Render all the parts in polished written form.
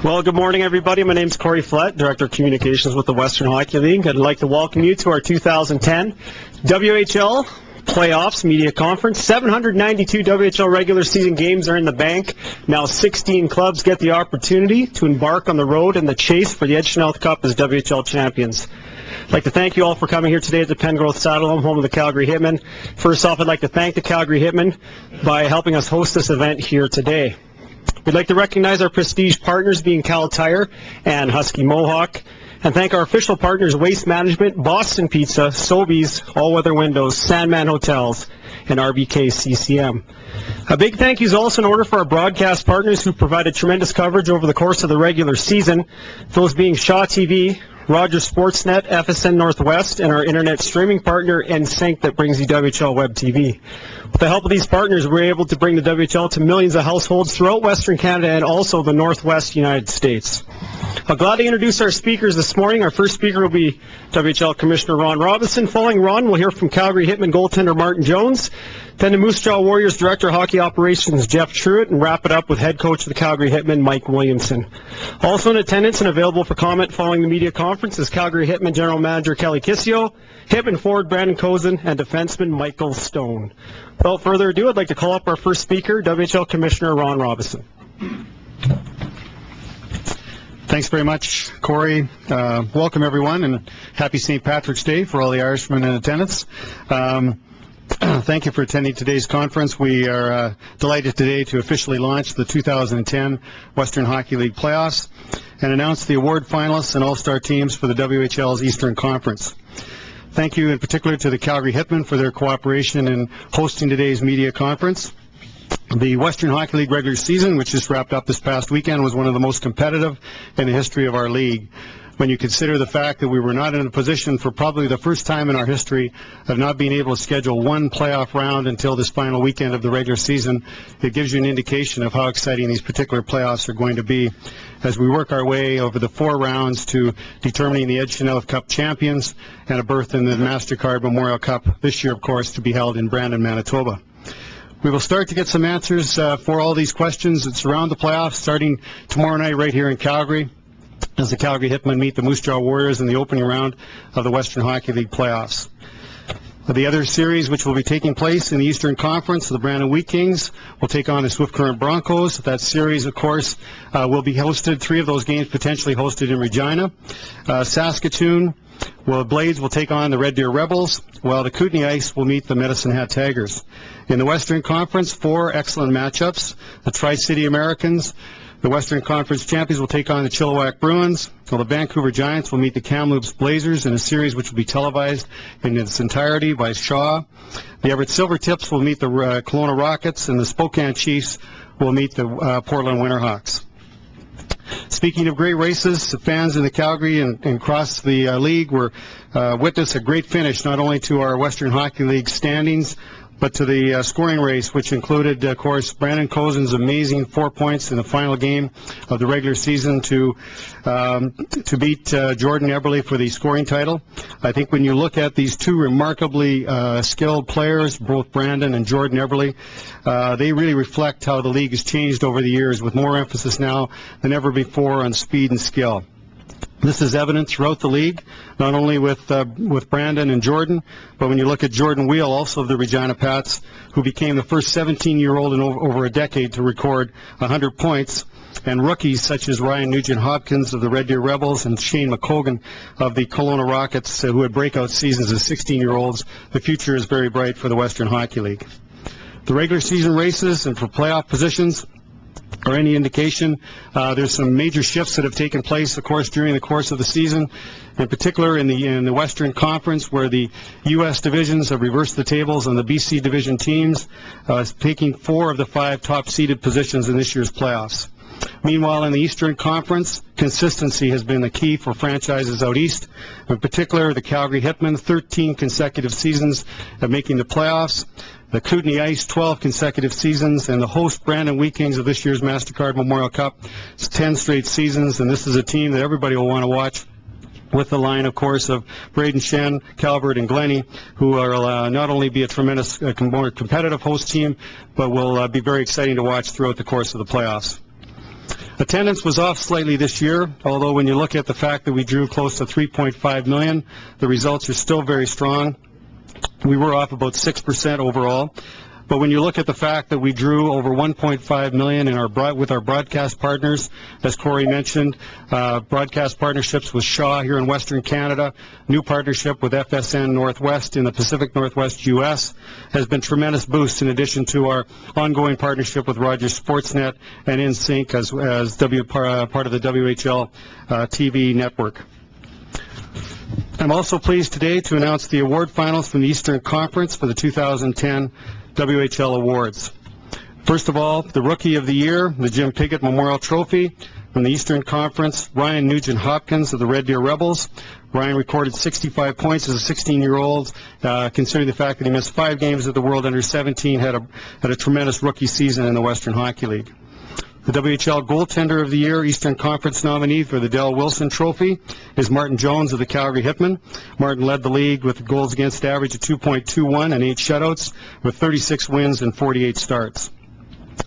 Well, good morning, everybody. My name is Corey Flett, Director of Communications with the Western Hockey League. I'd like to welcome you to our 2010 WHL Playoffs Media Conference. 792 WHL regular season games are in the bank. Now 16 clubs get the opportunity to embark on the road and the chase for the Ed Chanel Cup as WHL champions. I'd like to thank you all for coming here today at the Pengrowth Saddledome, home of the Calgary Hitmen. First off, I'd like to thank the Calgary Hitmen by helping us host this event here today. We'd like to recognize our prestige partners being Cal Tire and Husky Mohawk, and thank our official partners Waste Management, Boston Pizza, Sobeys, All Weather Windows, Sandman Hotels, and RBK CCM. A big thank you is also in order for our broadcast partners who provided tremendous coverage over the course of the regular season, those being Shaw TV, Rogers Sportsnet, FSN Northwest, and our internet streaming partner, NSYNC, that brings you WHL Web TV. With the help of these partners, we're able to bring the WHL to millions of households throughout Western Canada and also the Northwest United States. I'm glad to introduce our speakers this morning. Our first speaker will be WHL Commissioner Ron Robinson. Following Ron, we'll hear from Calgary Hitmen goaltender Martin Jones, then the Moose Jaw Warriors Director of Hockey Operations Jeff Truitt, and wrap it up with head coach of the Calgary Hitmen Mike Williamson. Also in attendance and available for comment following the media conference is Calgary Hitmen General Manager Kelly Kissio, Hitmen forward Brandon Cozen, and defenseman Michael Stone. Without further ado, I'd like to call up our first speaker, WHL Commissioner Ron Robinson. Thanks very much, Corey. Welcome, everyone, and happy St. Patrick's Day for all the Irishmen in attendance. Thank you for attending today's conference. We are delighted today to officially launch the 2010 Western Hockey League playoffs and announce the award finalists and all-star teams for the WHL's Eastern Conference. Thank you in particular to the Calgary Hitmen for their cooperation in hosting today's media conference. The Western Hockey League regular season, which just wrapped up this past weekend, was one of the most competitive in the history of our league. When you consider the fact that we were not in a position for probably the first time in our history of not being able to schedule one playoff round until this final weekend of the regular season, it gives you an indication of how exciting these particular playoffs are going to be as we work our way over the 4 rounds to determining the Ed Chanel Cup champions and a berth in the MasterCard Memorial Cup this year, of course, to be held in Brandon, Manitoba. We will start to get some answers for all these questions that surround the playoffs starting tomorrow night right here in Calgary as the Calgary Hitmen meet the Moose Jaw Warriors in the opening round of the Western Hockey League playoffs. The other series which will be taking place in the Eastern Conference, the Brandon Wheat Kings will take on the Swift Current Broncos. That series, of course, will be hosted, 3 of those games potentially hosted in Regina. Saskatoon Blades will take on the Red Deer Rebels, while the Kootenay Ice will meet the Medicine Hat Tigers. In the Western Conference, 4 excellent matchups. The Tri-City Americans, the Western Conference champions, will take on the Chilliwack Bruins, while the Vancouver Giants will meet the Kamloops Blazers in a series which will be televised in its entirety by Shaw. The Everett Silvertips will meet the Kelowna Rockets, and the Spokane Chiefs will meet the Portland Winterhawks. Speaking of great races, the fans in the Calgary and across the league were witness a great finish not only to our Western Hockey League standings, but to the scoring race, which included, of course, Brandon Cozen's amazing 4 points in the final game of the regular season to beat Jordan Eberle for the scoring title. I think when you look at these 2 remarkably skilled players, both Brandon and Jordan Eberle, they really reflect how the league has changed over the years, with more emphasis now than ever before on speed and skill. This is evident throughout the league, not only with Brandon and Jordan, but when you look at Jordan Wheel, also of the Regina Pats, who became the first 17-year-old in over a decade to record 100 points, and rookies such as Ryan Nugent-Hopkins of the Red Deer Rebels and Shane McCogan of the Kelowna Rockets, who had breakout seasons as 16-year-olds. The future is very bright for the Western Hockey League. The regular season races and for playoff positions or any indication, there's some major shifts that have taken place, of course, during the course of the season, in particular in the Western Conference, where the U.S. divisions have reversed the tables on the BC division teams, taking 4 of the 5 top-seeded positions in this year's playoffs. Meanwhile, in the Eastern Conference, consistency has been the key for franchises out east. In particular, the Calgary Hitmen, 13 consecutive seasons of making the playoffs. The Kootenay Ice, 12 consecutive seasons, and the host Brandon Wheat Kings of this year's MasterCard Memorial Cup, it's 10 straight seasons, and this is a team that everybody will want to watch, with the line, of course, of Braden Shen, Calvert, and Glennie, who will not only be a tremendous more competitive host team, but will be very exciting to watch throughout the course of the playoffs. Attendance was off slightly this year, although when you look at the fact that we drew close to 3.5 million, the results are still very strong. We were off about 6% overall. But when you look at the fact that we drew over 1.5 million with our broadcast partners, as Corey mentioned, broadcast partnerships with Shaw here in Western Canada, new partnership with FSN Northwest in the Pacific Northwest U.S. has been tremendous boost in addition to our ongoing partnership with Rogers Sportsnet and InSync as part of the WHL TV network. I'm also pleased today to announce the award finals from the Eastern Conference for the 2010 WHL Awards. First of all, the Rookie of the Year, the Jim Piggott Memorial Trophy from the Eastern Conference, Ryan Nugent-Hopkins of the Red Deer Rebels. Ryan recorded 65 points as a 16-year-old, considering the fact that he missed 5 games at the World Under-17, had a tremendous rookie season in the Western Hockey League. The WHL Goaltender of the Year, Eastern Conference nominee for the Dell Wilson Trophy is Martin Jones of the Calgary Hitmen. Martin led the league with a goals against average of 2.21 and 8 shutouts with 36 wins and 48 starts.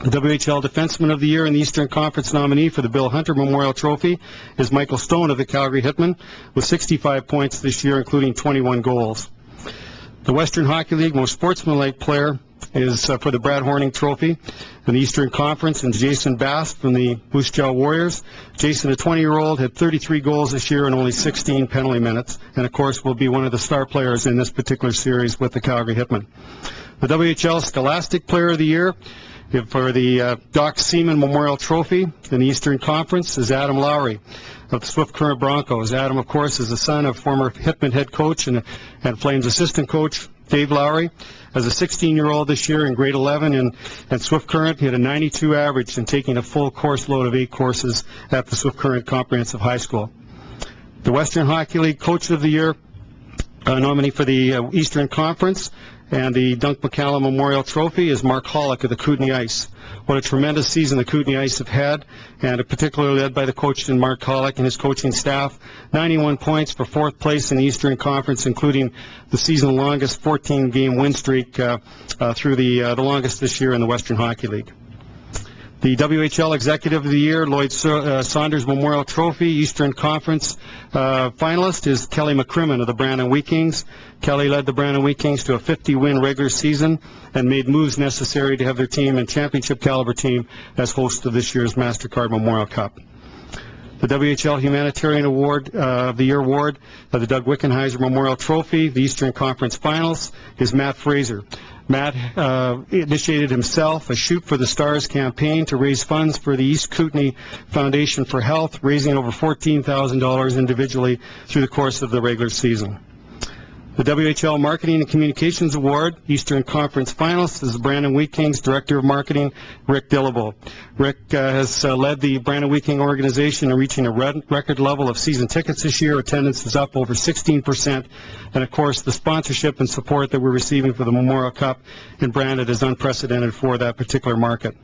The WHL Defenseman of the Year and the Eastern Conference nominee for the Bill Hunter Memorial Trophy is Michael Stone of the Calgary Hitmen with 65 points this year, including 21 goals. The Western Hockey League Most Sportsmanlike Player is for the Brad Horning Trophy in the Eastern Conference, and Jason Bass from the Moose Jaw Warriors. Jason, a 20-year-old, had 33 goals this year and only 16 penalty minutes, and of course will be one of the star players in this particular series with the Calgary Hitmen. The WHL Scholastic Player of the Year for the Doc Seaman Memorial Trophy in the Eastern Conference is Adam Lowry of the Swift Current Broncos. Adam, of course, is the son of former Hitman head coach and Flames assistant coach Dave Lowry. As a 16-year-old this year in grade 11 at Swift Current, he had a 92 average in taking a full course load of 8 courses at the Swift Current Comprehensive High School. The Western Hockey League Coach of the Year nominee for the Eastern Conference and the Dunk McCallum Memorial Trophy is Mark Hollick of the Kootenay Ice. What a tremendous season the Kootenay Ice have had, and particularly led by the coach Mark Hollick and his coaching staff. 91 points for 4th place in the Eastern Conference, including the season-longest 14-game win streak through the longest this year in the Western Hockey League. The WHL Executive of the Year, Lloyd Saunders Memorial Trophy, Eastern Conference finalist is Kelly McCrimmon of the Brandon Wheat Kings. Kelly led the Brandon Wheat Kings to a 50-win regular season and made moves necessary to have their team and championship caliber team as host of this year's MasterCard Memorial Cup. The WHL Humanitarian Award of the Year award of the Doug Wickenheiser Memorial Trophy, the Eastern Conference Finals, is Matt Fraser. Matt initiated himself a Shoot for the Stars campaign to raise funds for the East Kootenay Foundation for Health, raising over $14,000 individually through the course of the regular season. The WHL Marketing and Communications Award, Eastern Conference finalist, is the Brandon Wheat Kings Director of Marketing, Rick Dillabo. Rick has led the Brandon Wheat King organization in reaching a record level of season tickets this year. Attendance is up over 16%. And, of course, the sponsorship and support that we're receiving for the Memorial Cup in Brandon is unprecedented for that particular market.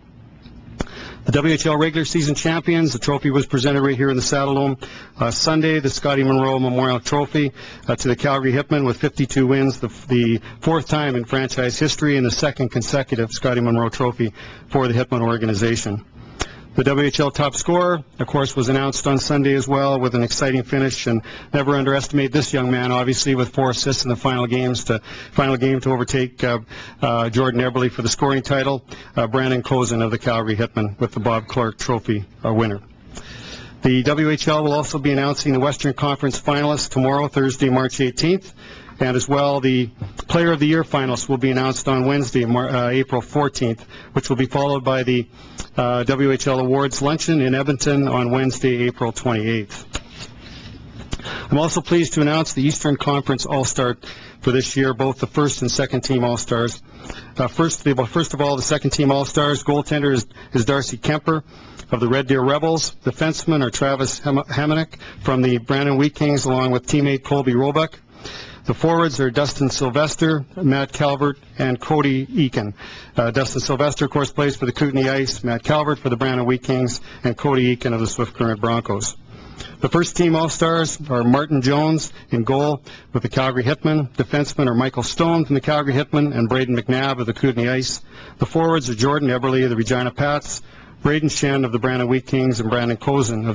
The WHL regular season champions, the trophy was presented right here in the Saddledome Sunday, the Scotty Munro Memorial Trophy to the Calgary Hitmen with 52 wins, the 4th time in franchise history and the 2nd consecutive Scotty Munro Trophy for the Hitmen organization. The WHL top scorer, of course, was announced on Sunday as well with an exciting finish, and never underestimate this young man, obviously, with 4 assists in the final game to overtake Jordan Eberle for the scoring title, Brandon Cozen of the Calgary Hitmen with the Bob Clark Trophy winner. The WHL will also be announcing the Western Conference finalists tomorrow, Thursday, March 18th. And as well, the Player of the Year finalists will be announced on Wednesday, April 14th, which will be followed by the WHL Awards Luncheon in Edmonton on Wednesday, April 28th. I'm also pleased to announce the Eastern Conference All-Star for this year, both the first and second team All-Stars. First of all, the second team All-Stars goaltender is Darcy Kemper of the Red Deer Rebels. Defensemen are Travis Hamonic from the Brandon Wheat Kings, along with teammate Colby Roebuck. The forwards are Dustin Sylvester, Matt Calvert, and Cody Eakin. Dustin Sylvester, of course, plays for the Kootenay Ice, Matt Calvert for the Brandon Wheat Kings, and Cody Eakin of the Swift Current Broncos. The first team All-Stars are Martin Jones in goal with the Calgary Hitmen. Defensemen are Michael Stone from the Calgary Hitmen and Braden McNabb of the Kootenay Ice. The forwards are Jordan Eberle of the Regina Pats, Braden Shen of the Brandon Wheat Kings and Brandon Cozen of the